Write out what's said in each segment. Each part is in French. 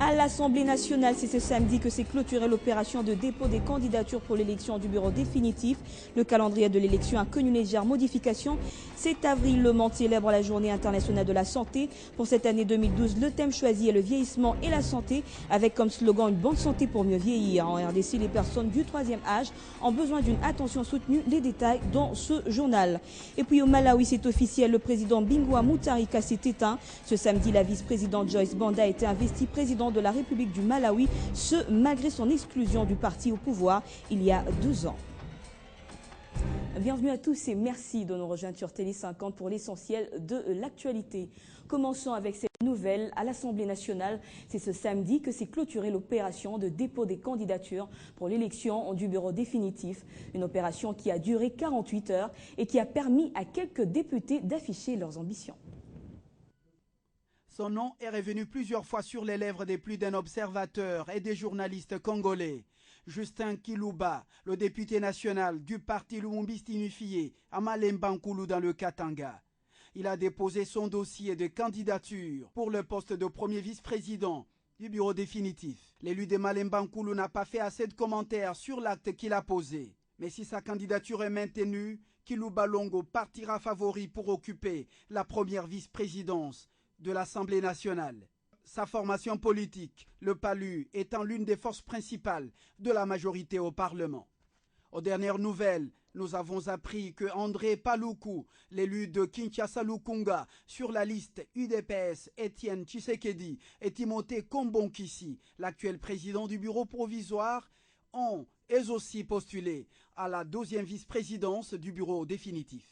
À l'Assemblée nationale, c'est ce samedi que s'est clôturée l'opération de dépôt des candidatures pour l'élection du bureau définitif. Le calendrier de l'élection a connu une légère modification. 7 avril, Le Mans célèbre la Journée internationale de la santé. Pour cette année 2012, le thème choisi est le vieillissement et la santé, avec comme slogan une bonne santé pour mieux vieillir. En RDC, les personnes du 3e âge ont besoin d'une attention soutenue. Les détails dans ce journal. Et puis au Malawi, c'est officiel, le président Bingu wa Mutharika s'est éteint. Ce samedi, la vice-présidente Joyce Banda a été investie président de la République du Malawi, ce malgré son exclusion du parti au pouvoir il y a 2 ans. Bienvenue à tous et merci de nous rejoindre sur Télé 50 pour l'essentiel de l'actualité. Commençons avec cette nouvelle. À l'Assemblée nationale, c'est ce samedi que s'est clôturée l'opération de dépôt des candidatures pour l'élection du bureau définitif. Une opération qui a duré 48 heures et qui a permis à quelques députés d'afficher leurs ambitions. Son nom est revenu plusieurs fois sur les lèvres de plus d'un observateur et des journalistes congolais. Justin Kiluba, le député national du parti Lumumbiste Unifié à Malemba-Nkulu dans le Katanga. Il a déposé son dossier de candidature pour le poste de premier vice-président du bureau définitif. L'élu de Malemba-Nkulu n'a pas fait assez de commentaires sur l'acte qu'il a posé. Mais si sa candidature est maintenue, Kiluba Longo partira favori pour occuper la première vice-présidence de l'Assemblée nationale. Sa formation politique, le PALU, étant l'une des forces principales de la majorité au Parlement. Aux dernières nouvelles, nous avons appris que André Paluku, l'élu de Kinshasa-Lukunga, sur la liste UDPS, Étienne Tshisekedi et Timothée Kombonkisi, l'actuel président du bureau provisoire, ont eux aussi postulé à la 12e vice-présidence du bureau définitif.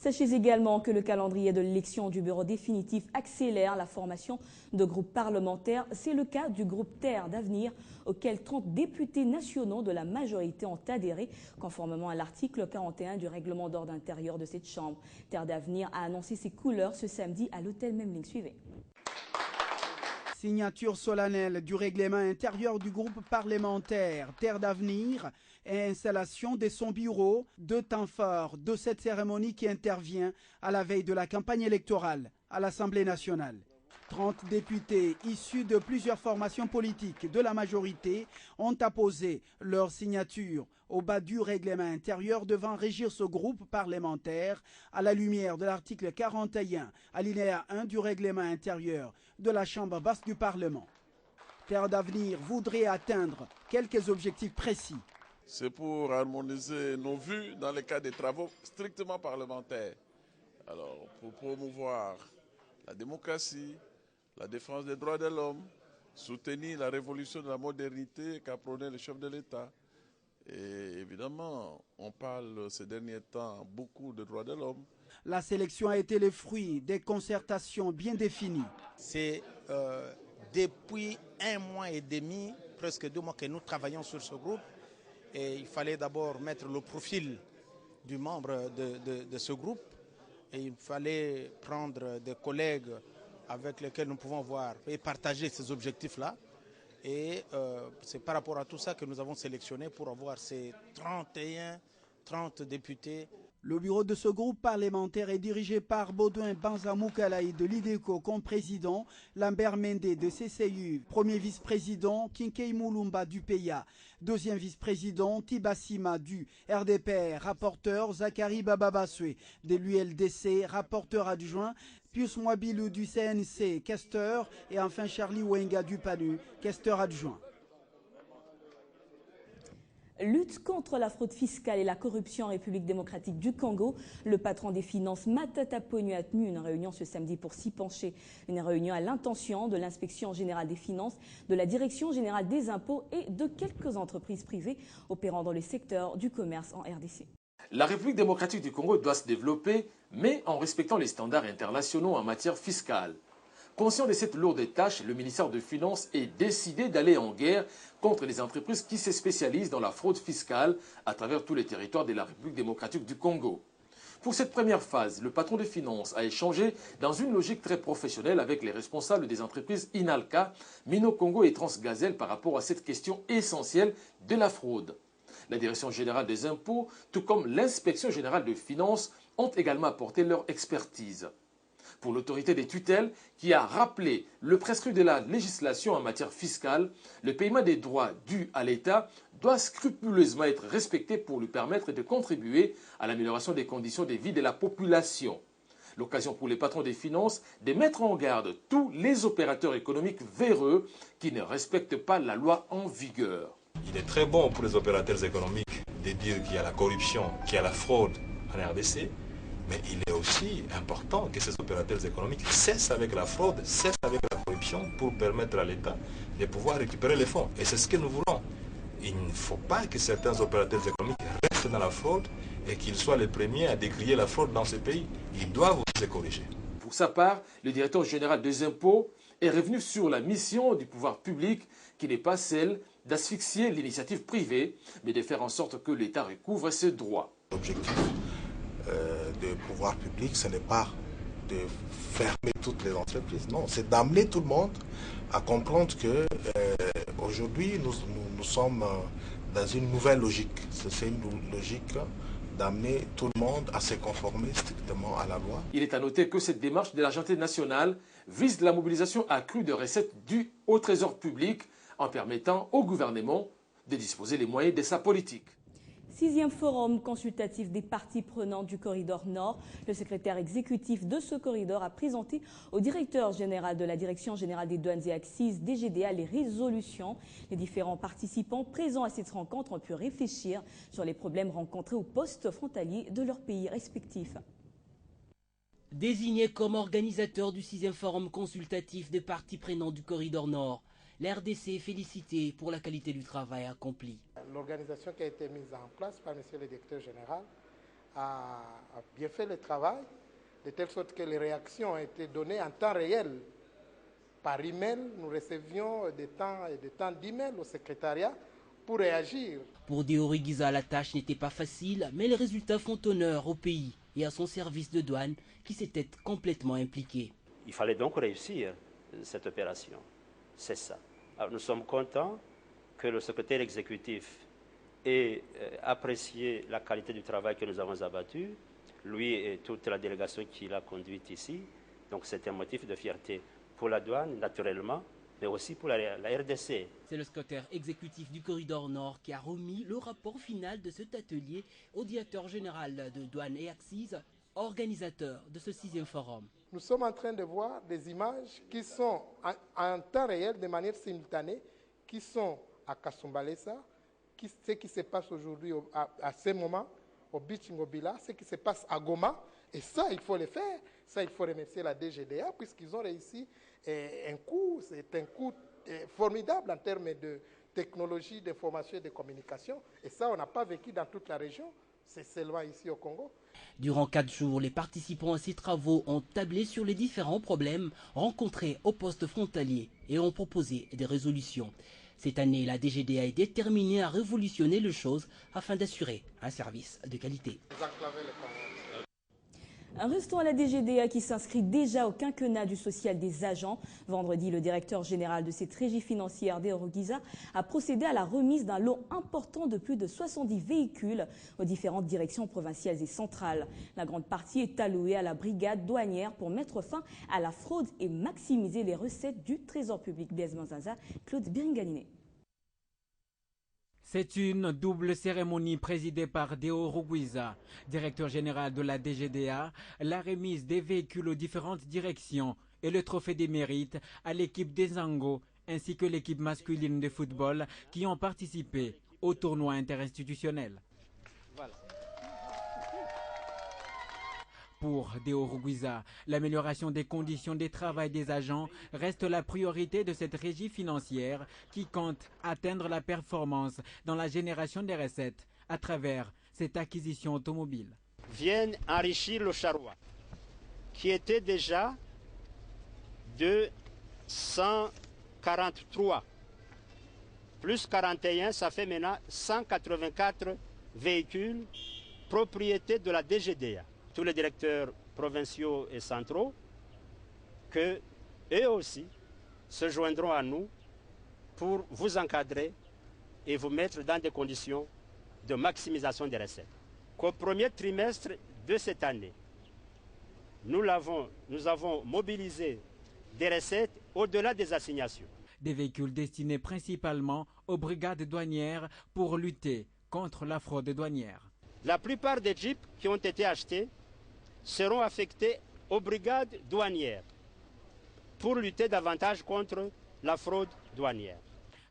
Sachez également que le calendrier de l'élection du bureau définitif accélère la formation de groupes parlementaires. C'est le cas du groupe Terre d'avenir, auquel 30 députés nationaux de la majorité ont adhéré, conformément à l'article 41 du règlement d'ordre intérieur de cette Chambre. Terre d'avenir a annoncé ses couleurs ce samedi à l'hôtel Memling. Suivez. Signature solennelle du règlement intérieur du groupe parlementaire Terre d'avenir et installation de son bureau, 2 temps forts de cette cérémonie qui intervient à la veille de la campagne électorale à l'Assemblée nationale. 30 députés issus de plusieurs formations politiques de la majorité ont apposé leur signature au bas du règlement intérieur devant régir ce groupe parlementaire à la lumière de l'article 41, alinéa 1 du règlement intérieur de la Chambre basse du Parlement. Terre d'avenir voudrait atteindre quelques objectifs précis. C'est pour harmoniser nos vues dans le cadre des travaux strictement parlementaires. Alors, pour promouvoir la démocratie, la défense des droits de l'homme, soutenir la révolution de la modernité qu'a prôné le chef de l'État. Et évidemment, on parle ces derniers temps beaucoup de droits de l'homme. La sélection a été le fruit des concertations bien définies. C'est depuis 1 mois et demi, presque 2 mois que nous travaillons sur ce groupe. Et il fallait d'abord mettre le profil du membre de ce groupe. Et il fallait prendre des collègues avec lesquels nous pouvons voir et partager ces objectifs-là. Et c'est par rapport à tout ça que nous avons sélectionné pour avoir ces 30 députés. Le bureau de ce groupe parlementaire est dirigé par Baudouin Banza-Moukalaï de l'IDECO comme président, Lambert Mende de CCU, premier vice-président, Kinkei Moulumba du PEA, 2e vice-président, Tibassima du RDPR, rapporteur, Zachary Bababaswe de l'ULDC, rapporteur adjoint, Pius Mwabilou du CNC, questeur, et enfin Charlie Wenga du PALU, questeur adjoint. Lutte contre la fraude fiscale et la corruption en République démocratique du Congo. Le patron des finances, Matata Ponyo, a tenu une réunion ce samedi pour s'y pencher. Une réunion à l'intention de l'Inspection générale des finances, de la Direction générale des impôts et de quelques entreprises privées opérant dans le secteur du commerce en RDC. La République démocratique du Congo doit se développer, mais en respectant les standards internationaux en matière fiscale. Conscient de cette lourde tâche, le ministère des Finances est décidé d'aller en guerre contre les entreprises qui se spécialisent dans la fraude fiscale à travers tous les territoires de la République démocratique du Congo. Pour cette première phase, le patron des finances a échangé dans une logique très professionnelle avec les responsables des entreprises Inalca, Mino Congo et Transgazelle par rapport à cette question essentielle de la fraude. La Direction générale des impôts, tout comme l'Inspection générale des finances, ont également apporté leur expertise. Pour l'autorité des tutelles, qui a rappelé le prescrit de la législation en matière fiscale, le paiement des droits dus à l'État doit scrupuleusement être respecté pour lui permettre de contribuer à l'amélioration des conditions de vie de la population. L'occasion pour les patrons des finances de mettre en garde tous les opérateurs économiques véreux qui ne respectent pas la loi en vigueur. Il est très bon pour les opérateurs économiques de dire qu'il y a la corruption, qu'il y a la fraude en RDC, mais il est aussi important que ces opérateurs économiques cessent avec la fraude, cessent avec la corruption pour permettre à l'État de pouvoir récupérer les fonds. Et c'est ce que nous voulons. Il ne faut pas que certains opérateurs économiques restent dans la fraude et qu'ils soient les premiers à décrier la fraude dans ce pays. Ils doivent se corriger. Pour sa part, le directeur général des impôts est revenu sur la mission du pouvoir public qui n'est pas celle d'asphyxier l'initiative privée, mais de faire en sorte que l'État recouvre ses droits. L'objectif du pouvoir public, ce n'est pas de fermer toutes les entreprises, non, c'est d'amener tout le monde à comprendre que aujourd'hui nous sommes dans une nouvelle logique. C'est une logique d'amener tout le monde à se conformer strictement à la loi. Il est à noter que cette démarche de l'Agence nationale vise la mobilisation accrue de recettes dues au trésor public en permettant au gouvernement de disposer les moyens de sa politique. 6e forum consultatif des parties prenantes du corridor Nord. Le secrétaire exécutif de ce corridor a présenté au directeur général de la Direction générale des douanes et accises, DGDA, les résolutions. Les différents participants présents à cette rencontre ont pu réfléchir sur les problèmes rencontrés au poste frontalier de leurs pays respectifs. Désigné comme organisateur du 6e forum consultatif des parties prenantes du corridor Nord, l'RDC est félicité pour la qualité du travail accompli. L'organisation qui a été mise en place par M. le directeur général a bien fait le travail, de telle sorte que les réactions ont été données en temps réel. Par email, nous recevions des temps d'email au secrétariat pour réagir. Pour Deo Ruguiza, la tâche n'était pas facile, mais les résultats font honneur au pays et à son service de douane qui s'était complètement impliqué. Il fallait donc réussir cette opération. C'est ça. Alors, nous sommes contents que le secrétaire exécutif ait apprécié la qualité du travail que nous avons abattu, lui et toute la délégation qui l'a conduite ici. Donc c'est un motif de fierté pour la douane, naturellement, mais aussi pour la RDC. C'est le secrétaire exécutif du corridor Nord qui a remis le rapport final de cet atelier au directeur général de douane et accises, organisateur de ce 6e forum. Nous sommes en train de voir des images qui sont en temps réel, de manière simultanée, qui sont à Kasumbalesa, ce qui se passe aujourd'hui à ce moment, au Beach Ngobila, ce qui se passe à Goma. Et ça, il faut le faire. Ça, il faut remercier la DGDA, puisqu'ils ont réussi un coup. C'est un coup formidable en termes de technologie, d'information et de communication. Et ça, on n'a pas vécu dans toute la région. C'est seulement ici au Congo. Durant 4 jours, les participants à ces travaux ont tablé sur les différents problèmes rencontrés au poste frontalier et ont proposé des résolutions. Cette année, la DGDA est déterminée à révolutionner les choses afin d'assurer un service de qualité. Un restaurant à la DGDA qui s'inscrit déjà au quinquennat du social des agents. Vendredi, le directeur général de cette régie financière, Deo Ruguiza, a procédé à la remise d'un lot important de plus de 70 véhicules aux différentes directions provinciales et centrales. La grande partie est allouée à la brigade douanière pour mettre fin à la fraude et maximiser les recettes du trésor public. Blaise Manzaza, Claude Biringaniné. C'est une double cérémonie présidée par Deo Ruguiza, directeur général de la DGDA, la remise des véhicules aux différentes directions et le trophée des mérites à l'équipe des Zango ainsi que l'équipe masculine de football qui ont participé au tournoi interinstitutionnel. Voilà. Pour Deo Ruguiza, l'amélioration des conditions de travail des agents reste la priorité de cette régie financière qui compte atteindre la performance dans la génération des recettes à travers cette acquisition automobile. Viennent enrichir le charroi, qui était déjà de 143, plus 41, ça fait maintenant 184 véhicules, propriété de la DGDA. Tous les directeurs provinciaux et centraux, que eux aussi se joindront à nous pour vous encadrer et vous mettre dans des conditions de maximisation des recettes. Qu'au premier trimestre de cette année, nous avons mobilisé des recettes au-delà des assignations. Des véhicules destinés principalement aux brigades douanières pour lutter contre la fraude douanière. La plupart des jeeps qui ont été achetés seront affectés aux brigades douanières pour lutter davantage contre la fraude douanière.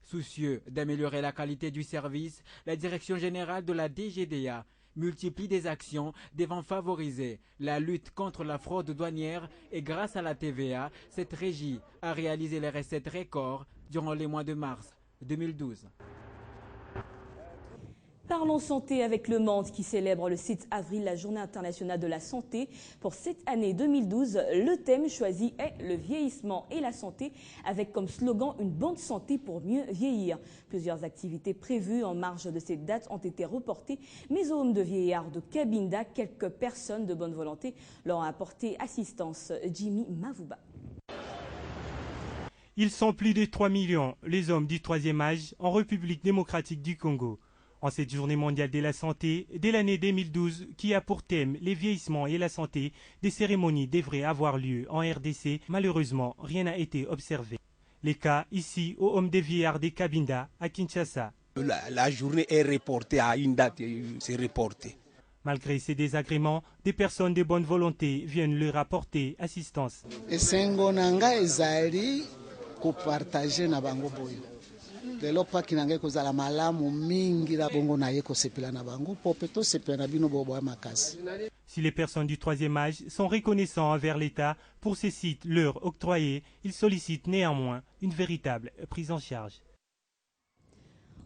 Soucieux d'améliorer la qualité du service, la Direction générale de la DGDA multiplie des actions devant favoriser la lutte contre la fraude douanière et grâce à la TVA, cette régie a réalisé les recettes records durant les mois de mars 2012. Parlons santé avec le Monde qui célèbre le 7 avril la Journée internationale de la santé. Pour cette année 2012, le thème choisi est le vieillissement et la santé avec comme slogan une bonne santé pour mieux vieillir. Plusieurs activités prévues en marge de cette date ont été reportées, mais au home de vieillards de Cabinda, quelques personnes de bonne volonté leur ont apporté assistance. Jimmy Mavouba. Ils sont plus de 3 millions, les hommes du troisième âge en République démocratique du Congo. En cette journée mondiale de la santé, dès l'année 2012, qui a pour thème les vieillissements et la santé, des cérémonies devraient avoir lieu en RDC. Malheureusement, rien n'a été observé. Les cas ici au home des vieillards de Cabinda, à Kinshasa. La journée est reportée à une date, c'est reporté. Malgré ces désagréments, des personnes de bonne volonté viennent leur apporter assistance. Si les personnes du troisième âge sont reconnaissants envers l'État pour ces sites leur octroyés, ils sollicitent néanmoins une véritable prise en charge.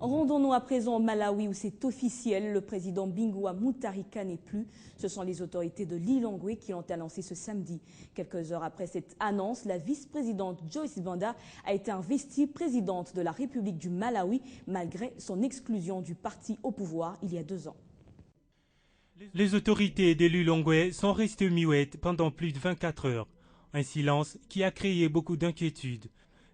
Rendons-nous à présent au Malawi où c'est officiel, le président Bingu Mutharika n'est plus. Ce sont les autorités de Lilongwe qui l'ont annoncé ce samedi. Quelques heures après cette annonce, la vice-présidente Joyce Banda a été investie présidente de la République du Malawi malgré son exclusion du parti au pouvoir il y a 2 ans. Les autorités de Lilongwe sont restées muettes pendant plus de 24 heures. Un silence qui a créé beaucoup d'inquiétudes.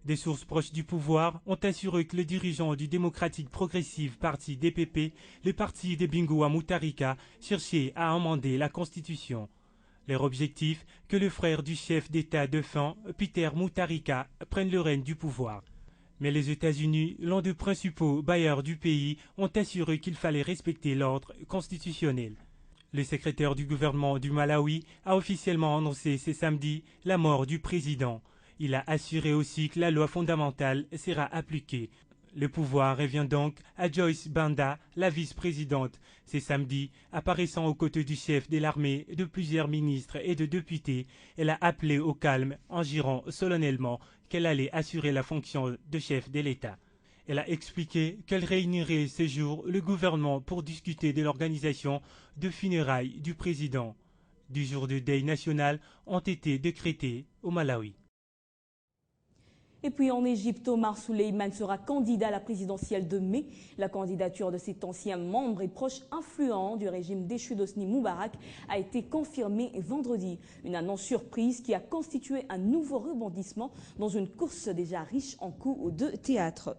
Des sources proches du pouvoir ont assuré que le dirigeant du Démocratique Progressive Parti DPP, le parti de Bingu Mutharika, cherchait à amender la Constitution. Leur objectif, que le frère du chef d'État défunt, Peter Mutharika, prenne le règne du pouvoir. Mais les États-Unis, l'un des principaux bailleurs du pays, ont assuré qu'il fallait respecter l'ordre constitutionnel. Le secrétaire du gouvernement du Malawi a officiellement annoncé ce samedi la mort du président. Il a assuré aussi que la loi fondamentale sera appliquée. Le pouvoir revient donc à Joyce Banda, la vice-présidente. Ce samedi, apparaissant aux côtés du chef de l'armée, de plusieurs ministres et de députés, elle a appelé au calme en jurant solennellement qu'elle allait assurer la fonction de chef de l'État. Elle a expliqué qu'elle réunirait ce jour le gouvernement pour discuter de l'organisation de funérailles du président. 10 jours de deuil national ont été décrétés au Malawi. Et puis en Égypte, Omar Souleyman sera candidat à la présidentielle de mai. La candidature de cet ancien membre et proche influent du régime déchu d'Hosni Moubarak a été confirmée vendredi. Une annonce surprise qui a constitué un nouveau rebondissement dans une course déjà riche en coups de théâtre.